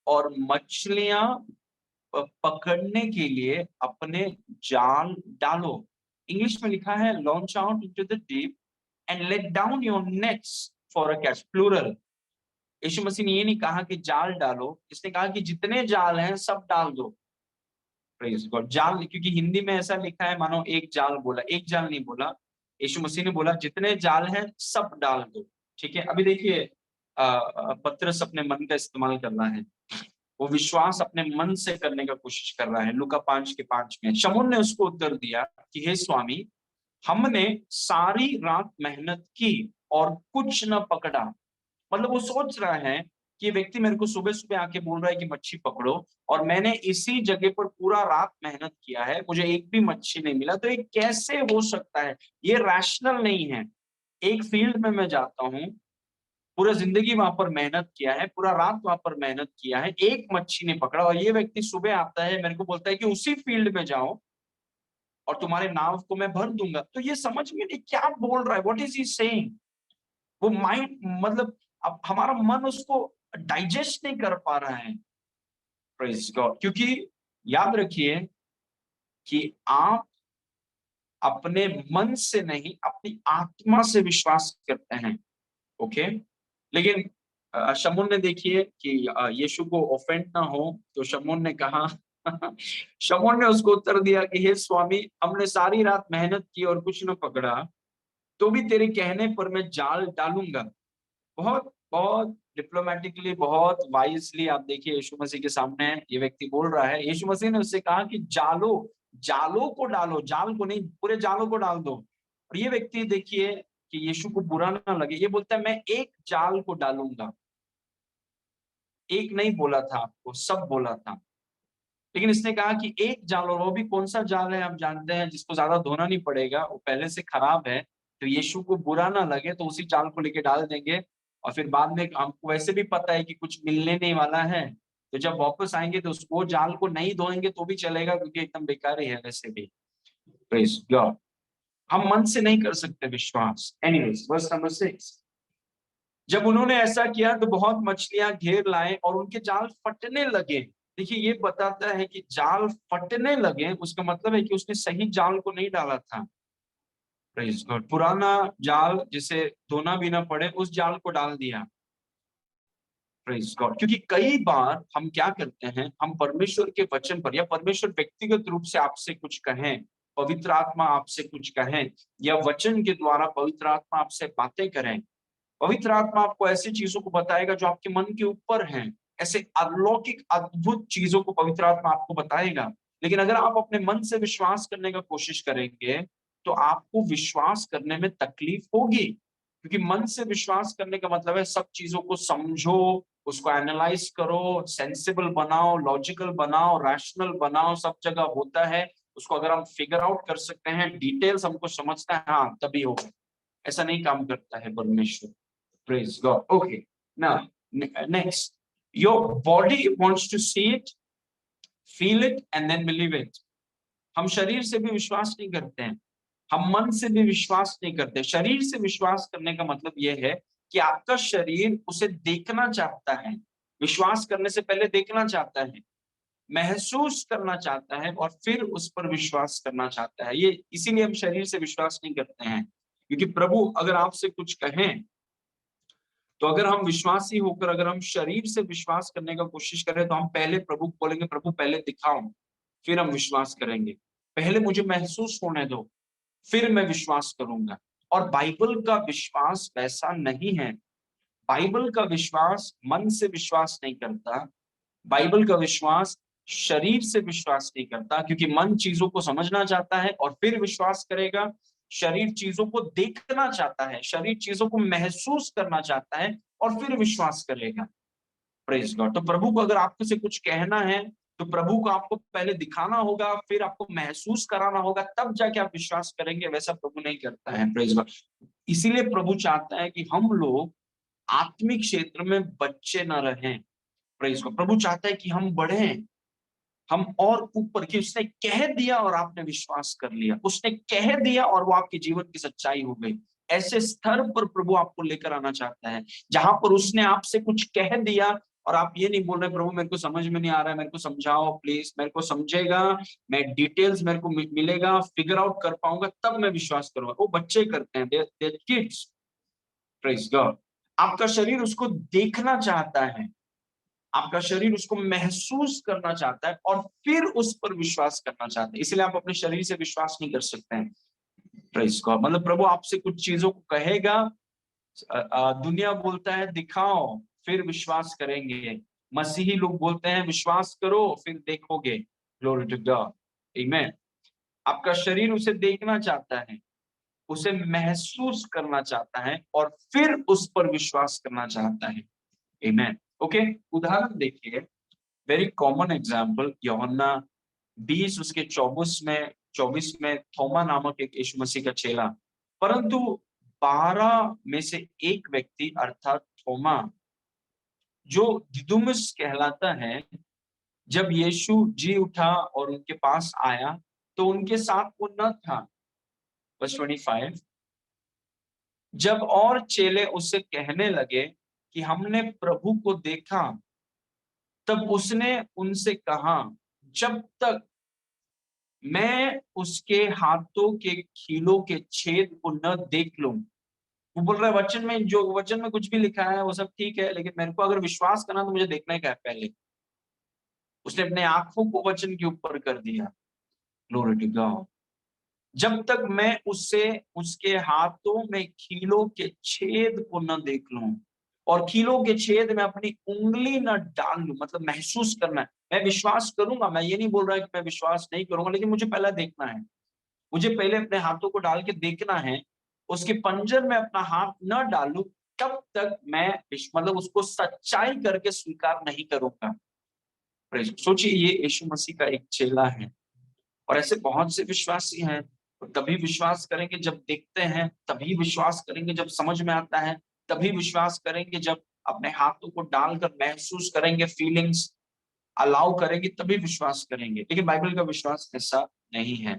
और मछलियां पकड़ने के लिए अपने जाल डालो। इंग्लिश में लिखा है, launch out into the deep and let down your nets for a catch, plural. Yeshu मसीह ने ये नहीं कहा कि जाल डालो, इसने कहा कि जितने जाल हैं सब डाल दो। Praise God. जाल, क्योंकि हिंदी में ऐसा लिखा है मानो एक जाल बोला, एक जाल नहीं बोला। यीशु मसीह ने बोला जितने जाल हैं सब डाल दो। ठीक है, अभी देखिए पतरस अपने मन का इस्तेमाल कर रहा है, वो विश्वास अपने मन से करने का कोशिश कर रहा है। लूका 5 के 5 में शमौन ने उसको उत्तर दिया कि हे स्वामी, हमने सारी रात मेहनत की और कुछ न पकड़ा। मतलब वो सोच रहा है कि ये व्यक्ति मेरे को सुबह सुबह आके बोल रहा है कि मच्छी पकड़ो, और मैंने इसी जगह पर पूरा रात मेहनत किया है, मुझे एक भी मच्छी नहीं मिला, तो ये कैसे हो सकता है? ये रैशनल नहीं है। एक फील्ड में मैं जाता हूँ, पूरा जिंदगी वहां पर मेहनत किया है, पूरा रात वहां पर मेहनत किया है, एक मच्छी नहीं पकड़ा, और ये व्यक्ति सुबह आता है मेरे को बोलता है कि उसी फील्ड में जाओ और तुम्हारे नाव को मैं भर दूंगा। तो ये समझ में नहीं क्या बोल रहा है, व्हाट इज ही सेइंग। वो माइंड मतलब अब हमारा मन उसको डाइजेस्ट नहीं कर पा रहा है। Praise God. क्योंकि याद रखिए कि आप अपने मन से नहीं, अपनी आत्मा से विश्वास करते हैं। ओके। लेकिन शमून ने देखिए कि यीशु को ऑफेंड ना हो, तो शमून ने कहा शमून ने उसको उत्तर दिया कि हे स्वामी, हमने सारी रात मेहनत की और कुछ न पकड़ा, तो भी तेरे कहने पर मैं जाल डालूंगा। बहुत बहुत डिप्लोमेटिकली, बहुत वाइजली आप देखिए यीशु मसीह के सामने ये व्यक्ति बोल रहा है। यीशु मसीह ने उससे कहा कि जालों को डालो, जाल को नहीं, पूरे जालों को डाल दो। और ये व्यक्ति देखिए कि यीशु को बुरा ना लगे, ये बोलता है मैं एक जाल को डालूंगा। एक नहीं बोला था आपको, सब बोला था। लेकिन इसने कहा कि एक जाल, और वो भी कौन सा जाल है हम जानते हैं, जिसको ज्यादा धोना नहीं पड़ेगा, वो पहले से खराब है, तो यीशु को बुरा ना लगे तो उसी जाल को लेके डाल देंगे। और फिर बाद में हमको वैसे भी पता है कि कुछ मिलने नहीं वाला है, तो जब वापस आएंगे तो उसको जाल को नहीं धोएंगे तो भी चलेगा, क्योंकि एकदम बेकार ही है वैसे भी। Praise God. हम मन से नहीं कर सकते विश्वास। Anyways, verse number 6। जब उन्होंने ऐसा किया तो बहुत मछलियां घेर लाए और उनके जाल फटने लगे। देखिए ये बताता है कि जाल फटने लगे, उसका मतलब है कि उसने सही जाल को नहीं डाला था। Praise God. पुराना जाल जिसे धोना भी ना पड़े, उस जाल को डाल दिया। Praise God. क्योंकि कई बार हम क्या करते हैं, हम परमेश्वर के वचन पर, या परमेश्वर व्यक्तिगत रूप से आपसे कुछ कहें, पवित्र आत्मा आपसे कुछ कहें, या वचन के द्वारा पवित्र आत्मा आपसे बातें करें, पवित्र आत्मा आपको ऐसी चीजों को बताएगा जो आपके मन के ऊपर हैं, ऐसे अलौकिक अद्भुत चीजों को पवित्र आत्मा आपको बताएगा। लेकिन अगर आप अपने मन से विश्वास करने का कोशिश करेंगे तो आपको विश्वास करने में तकलीफ होगी। क्योंकि मन से विश्वास करने का मतलब है सब चीजों को समझो, उसको एनालाइज करो, सेंसिबल बनाओ, लॉजिकल बनाओ, रैशनल बनाओ, सब जगह होता है। उसको अगर हम फिगर आउट कर सकते हैं, डिटेल्स हमको समझता है, हाँ तभी होगा। ऐसा नहीं काम करता है परमेश्वर। Praise God. Okay. Now, next, your body wants to see it, feel it, and then believe it. हम शरीर से भी विश्वास नहीं करते हैं, हम मन से भी विश्वास नहीं करते। शरीर से विश्वास करने का मतलब यह है कि आपका शरीर उसे देखना चाहता है, विश्वास करने से पहले देखना चाहता है, महसूस करना चाहता है, और फिर उस पर विश्वास करना चाहता है। ये इसीलिए हम शरीर से विश्वास नहीं करते हैं। क्योंकि प्रभु अगर आपसे कुछ कहें, तो अगर हम विश्वासी होकर अगर हम शरीर से विश्वास करने का कोशिश करें, तो हम पहले प्रभु को बोलेंगे प्रभु पहले दिखाओ, फिर हम विश्वास करेंगे। पहले मुझे महसूस होने दो, फिर मैं विश्वास करूंगा। और बाइबल का विश्वास वैसा नहीं है। बाइबल का विश्वास मन से विश्वास नहीं करता। बाइबल का विश्वास शरीर से विश्वास नहीं करता, क्योंकि मन चीजों को समझना चाहता है और फिर विश्वास करेगा। शरीर चीजों को देखना चाहता है, शरीर चीजों को महसूस करना चाहता है और फिर विश्वास करेगा। Praise God. तो प्रभु को अगर आपको से कुछ कहना है, तो प्रभु को आपको पहले दिखाना होगा, फिर आपको महसूस कराना होगा, तब जाके आप विश्वास करेंगे। वैसा प्रभु नहीं करता है। Praise God. इसीलिए प्रभु चाहता है कि हम लोग आत्मिक क्षेत्र में बच्चे न रहें। Praise God. प्रभु चाहता है कि हम बढ़ें, हम और ऊपर की। उसने कह दिया और आपने विश्वास कर लिया, उसने कह दिया और वो आपके जीवन की सच्चाई हो गई। ऐसे स्तर पर प्रभु आपको लेकर आना चाहता है, जहां पर उसने आपसे कुछ कह दिया और आप ये नहीं बोल रहे प्रभु मेरे को समझ में नहीं आ रहा है, मेरे को समझाओ प्लीज, मेरे को समझेगा, मैं डिटेल्स मेरे को मिलेगा, फिगर आउट कर पाऊंगा, तब मैं विश्वास करूंगा। वो बच्चे करते हैं, दे किड्स। Praise God. आपका शरीर उसको देखना चाहता है, आपका शरीर उसको महसूस करना चाहता है और फिर उस पर विश्वास करना चाहता है। इसलिए आप अपने शरीर से विश्वास नहीं कर सकते हैं। Praise God. मतलब प्रभु आपसे कुछ चीजों को कहेगा, दुनिया बोलता है दिखाओ फिर विश्वास करेंगे, मसीही लोग बोलते हैं विश्वास करो फिर देखोगे। Glory to God. आमीन। आपका शरीर उसे देखना चाहता है, उसे महसूस करना चाहता है और फिर उस पर विश्वास करना चाहता है। आमीन। ओके, उदाहरण देखिए, वेरी कॉमन एग्जाम्पल, यूहन्ना 20 उसके 24 में थोमा नामक एक यीशु मसीह का चेला, परंतु 12 में से एक व्यक्ति अर्थात थोमा, जो दिदुमुस कहलाता है, जब यीशु जी उठा और उनके पास आया तो उनके साथ वो न था। वर्स 25, जब और चेले उससे कहने लगे कि हमने प्रभु को देखा, तब उसने उनसे कहा, जब तक मैं उसके हाथों के खीलों के छेद को न देख लूं। वो बोल रहा है वचन में, जो वचन में कुछ भी लिखा है वो सब ठीक है, लेकिन मेरे को अगर विश्वास करना तो मुझे देखना ही क्या है पहले। उसने अपने आंखों को वचन के ऊपर कर दिया। Glory to God. जब तक मैं उससे उसके हाथों में खीलों के छेद को न देख लूं, और खीलों के छेद में अपनी उंगली न डाल लूं, मतलब महसूस करना है। मैं विश्वास करूंगा, मैं ये नहीं बोल रहा कि मैं विश्वास नहीं करूंगा, लेकिन मुझे पहले देखना है। मुझे पहले अपने हाथों को डाल के देखना है। उसके पंजर में अपना हाथ न डालूं, तब तक मैं मतलब उसको सच्चाई करके स्वीकार नहीं करूंगा। सोचिए, ये यीशु मसीह का एक चेला है, और ऐसे बहुत से विश्वासी हैं। और तभी विश्वास करेंगे जब देखते हैं, तभी विश्वास करेंगे जब समझ में आता है, तभी विश्वास करेंगे जब अपने हाथों को डालकर महसूस करेंगे, फीलिंग्स अलाउ करेंगे, तभी विश्वास करेंगे। लेकिन बाइबल का विश्वास ऐसा नहीं है।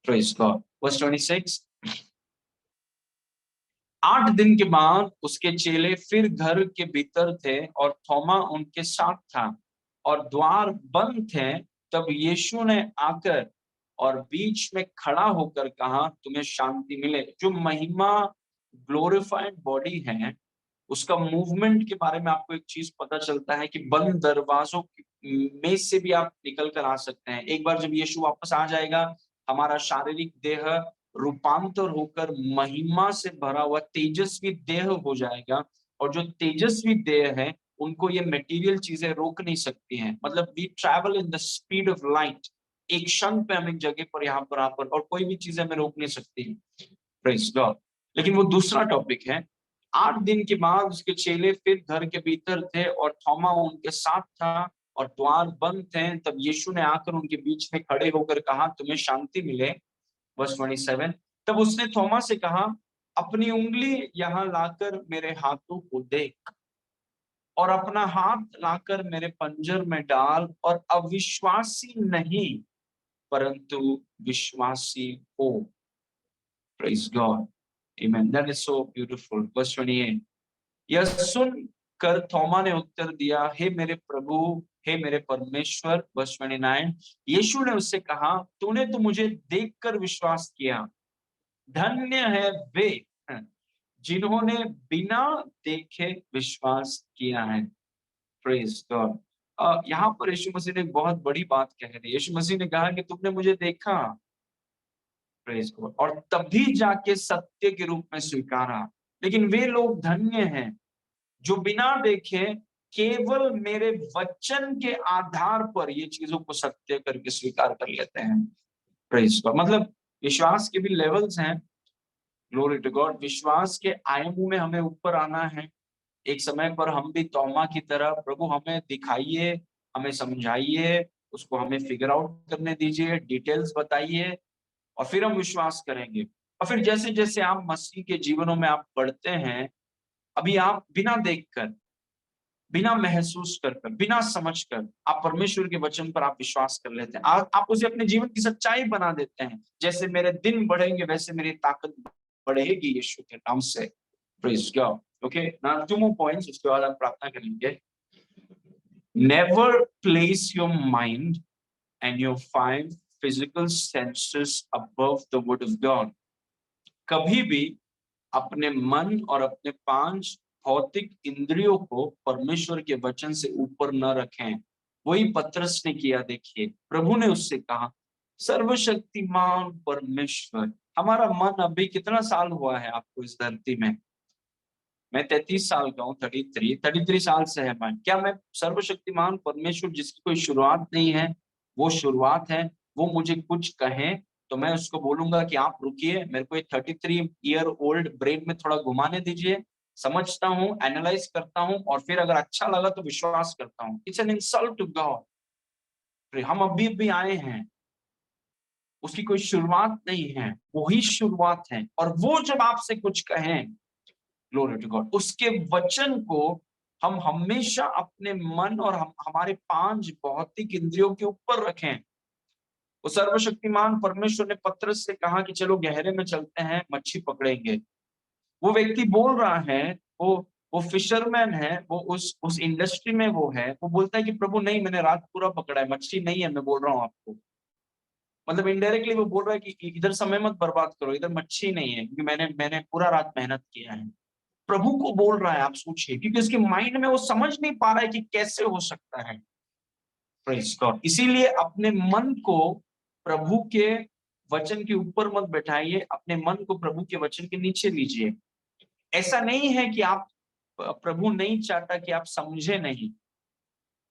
Praise God. वर्स 26, 8 दिन के बाद उसके चेले फिर घर के भीतर थे और थोमा उनके साथ था और द्वार बंद थे। तब यीशु ने आकर और बीच में खड़ा होकर कहा, तुम्हें शांति मिले। जो महिमा ग्लोरिफाइड बॉडी है, उसका मूवमेंट के बारे में आपको एक चीज पता चलता है कि बंद दरवाजों में से भी आप निकल कर आ सकते हैं। एक बार जब यीशु वापस आ जाएगा, हमारा शारीरिक देह रूपांतर होकर महिमा से भरा हुआ तेजस्वी देह हो जाएगा। और जो तेजस्वी देह है, उनको ये मटेरियल चीजें रोक नहीं सकती हैं। मतलब we travel in the speed of light. एक क्षण पे हम एक जगह पर यहाँ पर और कोई भी चीजें हमें रोक नहीं सकती। Praise God. लेकिन वो दूसरा टॉपिक है। 8 दिन के बाद उसके चेले फिर घर के भीतर थे और थोमा उनके साथ था और द्वार बंद थे। तब यीशु ने आकर उनके बीच में खड़े होकर कहा, तुम्हें शांति मिले। वर्स 27, तब उसने थोमा से कहा, अपनी उंगली यहाँ लाकर मेरे हाथों को देख, और अपना हाथ लाकर मेरे पंजर में डाल, और अविश्वासी नहीं परंतु विश्वासी हो। Praise God. Amen. That is so beautiful. Verse 28. यह सुन कर थोमा ने उत्तर दिया, हे मेरे प्रभु, हे मेरे परमेश्वर। Verse 29. यीशु ने उससे कहा, तूने तो मुझे देखकर विश्वास किया। धन्य है वे जिन्होंने बिना देखे विश्वास किया है। Praise God. यहाँ पर यीशु मसीह ने एक बहुत बड़ी बात कह दी। यीशु मसीह ने कहा कि तुमने मुझे देखा, प्रेज गॉड, और तभी जाके सत्य के रूप में स्वीकारा। लेकिन वे लोग धन्य हैं जो बिना देखे केवल मेरे वचन के आधार पर ये चीजों को सत्य करके स्वीकार कर लेते हैं। Praise God. मतलब विश्वास के भी लेवल्स हैं। Glory to God. विश्वास के आयामों में हमें ऊपर आना है। एक समय पर हम भी तोमा की तरह, प्रभु हमें दिखाइए, हमें समझाइए, उसको हमें फिगर आउट करने दीजिए, डिटेल्स बताइए, और फिर हम विश्वास करेंगे। और फिर जैसे जैसे आप मसीह के जीवनों में आप बढ़ते हैं, अभी आप बिना देखकर, बिना महसूस कर कर, बिना समझ कर, आप परमेश्वर के वचन पर आप विश्वास कर लेते हैं। आप उसे अपने जीवन की सच्चाई बना देते हैं। जैसे मेरे दिन बढ़ेंगे वैसे मेरी ताकत बढ़ेगी यीशु के नाम से। Praise God. Okay, now 2 more points, उसके बाद हम प्रार्थना करेंगे। Never place your mind and your 5 physical senses above the word of God. कभी भी अपने मन और अपने 5 भौतिक इंद्रियों को परमेश्वर के वचन से ऊपर न रखें। वही पतरस ने किया। देखिए, प्रभु ने उससे कहा, सर्वशक्तिमान परमेश्वर। हमारा मन अभी कितना साल हुआ है आपको इस धरती में? मैं 33 साल का हूँ, 33 साल से है मैं। क्या मैं सर्वशक्तिमान परमेश्वर जिसकी कोई शुरुआत नहीं है, वो शुरुआत है, वो मुझे कुछ कहे तो मैं उसको बोलूंगा कि आप रुकिए, मेरे को 33 ईयर ओल्ड ब्रेन में थोड़ा घुमाने दीजिए? समझता हूँ, एनालाइज करता हूँ और फिर अगर अच्छा लगा तो विश्वास करता हूँ। It's an insult to God. हम अभी अभी आए हैं, उसकी कोई शुरुआत नहीं है, वही शुरुआत है। और वो जब आपसे कुछ कहें, ग्लोरी टू गॉड, उसके वचन को हम हमेशा अपने मन और हमारे 5 भौतिक इंद्रियों के ऊपर रखें। वो सर्वशक्तिमान परमेश्वर ने पतरस से कहा कि चलो गहरे में चलते हैं, मच्छी पकड़ेंगे। वो व्यक्ति बोल रहा है, वो फिशरमैन है, वो उस इंडस्ट्री में वो है, वो बोलता है कि प्रभु नहीं, मैंने रात पूरा पकड़ा है, मछली नहीं है, मैं बोल रहा हूँ आपको। मतलब इनडायरेक्टली वो बोल रहा है कि इधर समय मत बर्बाद करो, इधर मच्छी नहीं है, क्योंकि मैंने पूरा रात मेहनत किया है। प्रभु को बोल रहा है, आप सोचिए, क्योंकि उसके माइंड में वो समझ नहीं पा रहा है कि कैसे हो सकता है। Praise God. इसीलिए अपने मन को प्रभु के वचन के ऊपर मत बैठाइए, अपने मन को प्रभु के वचन के नीचे लीजिए। ऐसा नहीं है कि आप, प्रभु नहीं चाहता कि आप समझे नहीं,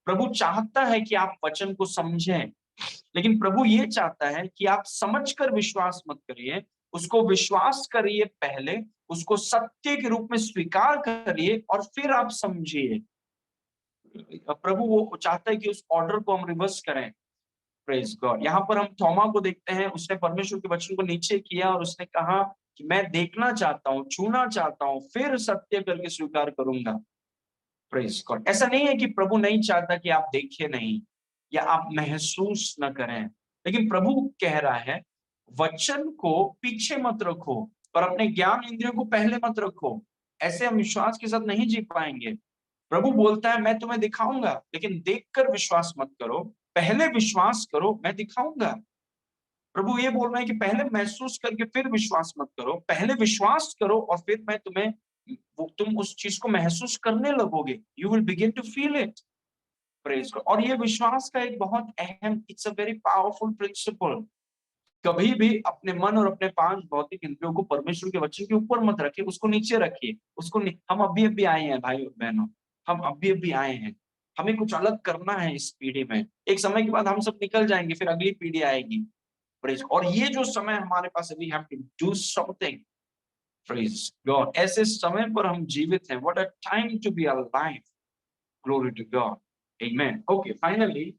प्रभु चाहता है कि आप वचन को समझें, लेकिन प्रभु ये चाहता है कि आप समझकर विश्वास मत करिए, उसको विश्वास करिए पहले, उसको सत्य के रूप में स्वीकार करिए और फिर आप समझिए। प्रभु वो चाहता है कि उस ऑर्डर को हम रिवर्स करें। Praise God. यहाँ पर हम थोमा को देखते हैं, उसने परमेश्वर के वचन को नीचे किया और उसने कहा कि मैं देखना चाहता हूँ, छूना चाहता हूँ, फिर सत्य करके स्वीकार करूंगा। Praise God. ऐसा नहीं है कि प्रभु नहीं चाहता कि आप देखें नहीं या आप महसूस न करें, लेकिन प्रभु कह रहा है वचन को पीछे मत रखो और अपने ज्ञान इंद्रियों को पहले मत रखो। ऐसे हम विश्वास के साथ नहीं जी पाएंगे। प्रभु बोलता है मैं तुम्हें दिखाऊंगा, लेकिन देखकर विश्वास मत करो, पहले विश्वास करो, मैं दिखाऊंगा। प्रभु ये बोल रहे हैं कि पहले महसूस करके फिर विश्वास मत करो, पहले विश्वास करो और फिर मैं तुम्हें, तुम उस चीज को महसूस करने लगोगे। You will begin to feel it. Praise God. और ये विश्वास का एक बहुत अहम, it's a very powerful principle. कभी भी अपने मन और अपने 5 भौतिक इंद्रियों को परमेश्वर के वचन के ऊपर मत रखिए, उसको नीचे रखिए। हम अभी अभी आए हैं भाई और बहनों, हम अभी अभी आए हैं, हमें कुछ अलग करना है इस पीढ़ी में। एक समय के बाद हम सब निकल जाएंगे, फिर अगली पीढ़ी आएगी। प्रेज। और ये जो समय हमारे पास है, we have to do something. Praise God. ऐसे समय पर हम जीवित हैं। What a time to be alive. Glory to God. Amen. Okay, finally,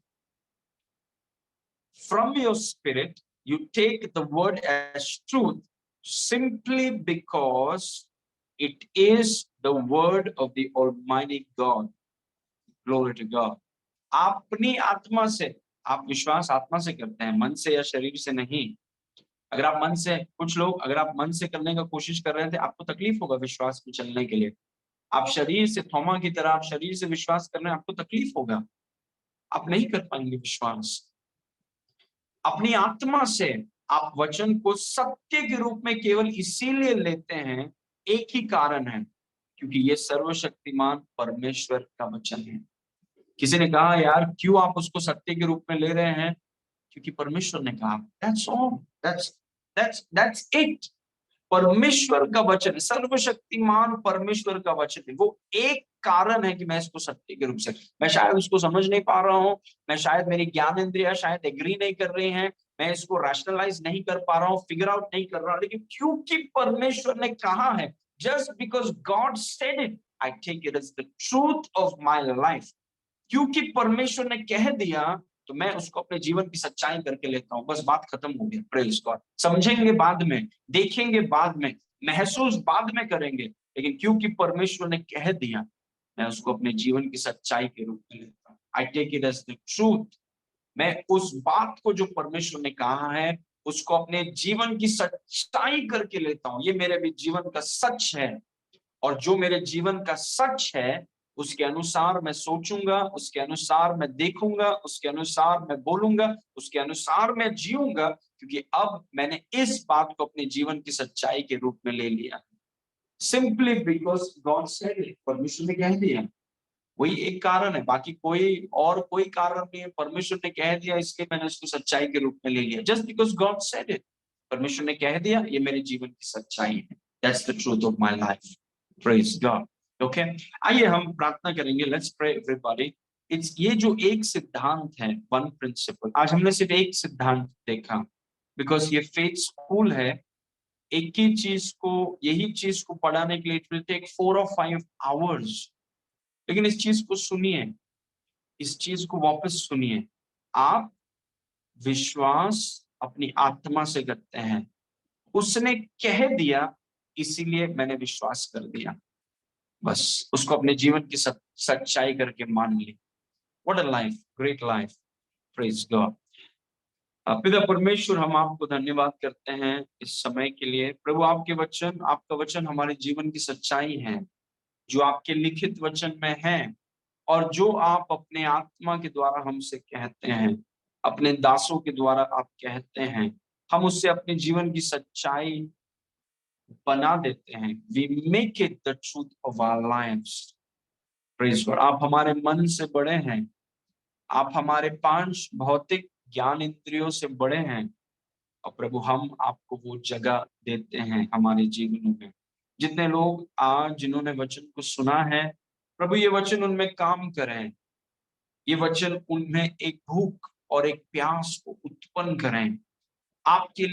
from your spirit you take the word as truth simply because it is the word of the Almighty God. Glory to God. अपनी आत्मा से, आप विश्वास आत्मा से करते हैं, मन से या शरीर से नहीं। अगर आप मन से, कुछ लोग अगर आप मन से करने का कोशिश कर रहे थे, आपको तकलीफ होगा विश्वास में चलने के लिए। आप शरीर से, थोमा की तरह आप शरीर से विश्वास कर रहे हैं, आपको तकलीफ होगा, आप नहीं कर पाएंगे विश्वास। अपनी आत्मा से आप वचन को सत्य के रूप में केवल इसीलिए लेते हैं, एक ही कारण है, क्योंकि ये सर्वशक्तिमान परमेश्वर का वचन है। किसी ने कहा यार क्यों आप उसको सत्य के रूप में ले रहे हैं? क्योंकि परमेश्वर ने कहा। That's all, that's it. परमेश्वर का वचन, सर्वशक्तिमान परमेश्वर का वचन है, वो एक कारण है कि मैं इसको सत्य के रूप से, मैं शायद उसको समझ नहीं पा रहा हूँ, मैं शायद, मेरी ज्ञान इंद्रियां शायद एग्री नहीं कर रही हैं, मैं इसको रैशनलाइज नहीं कर पा रहा हूँ, फिगर आउट नहीं कर रहा, लेकिन क्योंकि परमेश्वर ने कहा है, just because God said it, I take it as the truth of my life. क्योंकि परमेश्वर ने कह दिया तो मैं उसको अपने जीवन की सच्चाई करके लेता हूं। बस बात खत्म हो गई। Praise God. समझेंगे बाद में, देखेंगे बाद में, महसूस बाद में करेंगे, लेकिन क्योंकि परमेश्वर ने कह दिया, मैं उसको अपने जीवन की सच्चाई के रूप में लेता हूं। I take it as the truth. मैं उस बात को जो परमेश्वर ने कहा है उसको अपने जीवन की सच्चाई करके लेता हूं। ये मेरे भी जीवन का सच है, और जो मेरे जीवन का सच है उसके अनुसार मैं सोचूंगा, उसके अनुसार मैं देखूंगा, उसके अनुसार मैं बोलूंगा, उसके अनुसार मैं जीऊंगा, क्योंकि अब मैंने इस बात को अपने जीवन की सच्चाई के रूप में ले लिया। Simply because God said it, परमेश्वर ने कह दिया, वही एक कारण है, बाकी कोई कारण नहीं है। परमेश्वर ने कह दिया इसलिए मैंने उसको सच्चाई के रूप में ले लिया। Just because God said it, परमेश्वर ने कह दिया, ये मेरे जीवन की सच्चाई है। That's the truth of my life. Praise God. Okay, आइए हम प्रार्थना करेंगे। Let's pray everybody. इट्स, ये जो एक सिद्धांत है, वन प्रिंसिपल, आज हमने सिर्फ एक सिद्धांत देखा, बिकॉज ये फेथ स्कूल है। एक ही चीज को, यही चीज को पढ़ाने के लिए it will take 4 or 5 hours। लेकिन इस चीज को सुनिए, इस चीज को वापस सुनिए। आप विश्वास अपनी आत्मा से करते हैं। उसने कह दिया, इसीलिए मैंने विश्वास कर दिया। बस उसको अपने जीवन की सच्चाई करके मान ली। What a life, great life, praise God. पिता परमेश्वर, हम आपको धन्यवाद करते हैं इस समय के लिए। प्रभु, आपके वचन, आपका वचन हमारे जीवन की सच्चाई है, जो आपके लिखित वचन में है, और जो आप अपने आत्मा के द्वारा हमसे कहते हैं, अपने दासों के द्वारा आप कहते हैं, हम उससे अपने जीवन की सच्चाई बना देते हैं। We make it the truth of our lives. Praise God. आप हमारे मन से बड़े हैं, आप हमारे 5 भौतिक ज्ञान इंद्रियों से बड़े हैं। और प्रभु, हम आपको वो जगह देते हैं हमारे जीवनों में। जितने लोग आज जिन्होंने वचन को सुना है, प्रभु ये वचन उनमें काम करें। ये वचन उनमें एक भूख और एक प्यास को उत्पन्न करें। आपके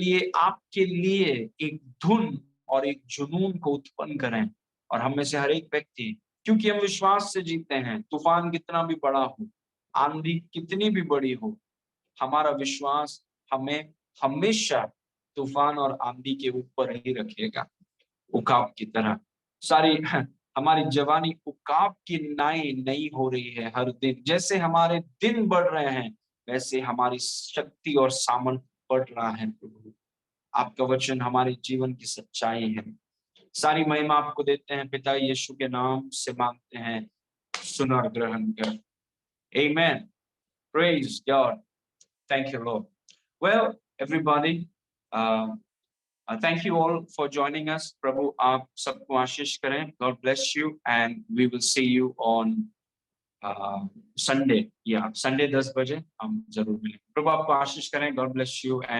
लिए एक धुन और एक जुनून को उत्पन्न करें। और हम में से हर एक व्यक्ति, क्योंकि हम विश्वास से जीते हैं, तूफान कितना भी बड़ा हो, आंधी कितनी भी बड़ी हो, हमारा विश्वास हमें हमेशा तूफान और आंधी के ऊपर ही रखेगा, उकाब की तरह। सारी हमारी जवानी उकाब की नाई नई हो रही है हर दिन। जैसे हमारे दिन बढ़ रहे हैं, वैसे हमारी शक्ति और सामर्थ बढ़ रहा है। प्रभु, आपका वचन हमारे जीवन की सच्चाई है। सारी महिमा आपको देते हैं पिता, यीशु के नाम से मांगते हैं, सुन और ग्रहण कर। Amen. Praise God. Thank you, Lord. Well, everybody, thank you all for joining us. प्रभु आप सबको आशीष करें। God bless you, and we will see you on Sunday. Yeah, Sunday 10 बजे हम जरूर मिलेंगे। प्रभु आपको आशीष करें। God bless you and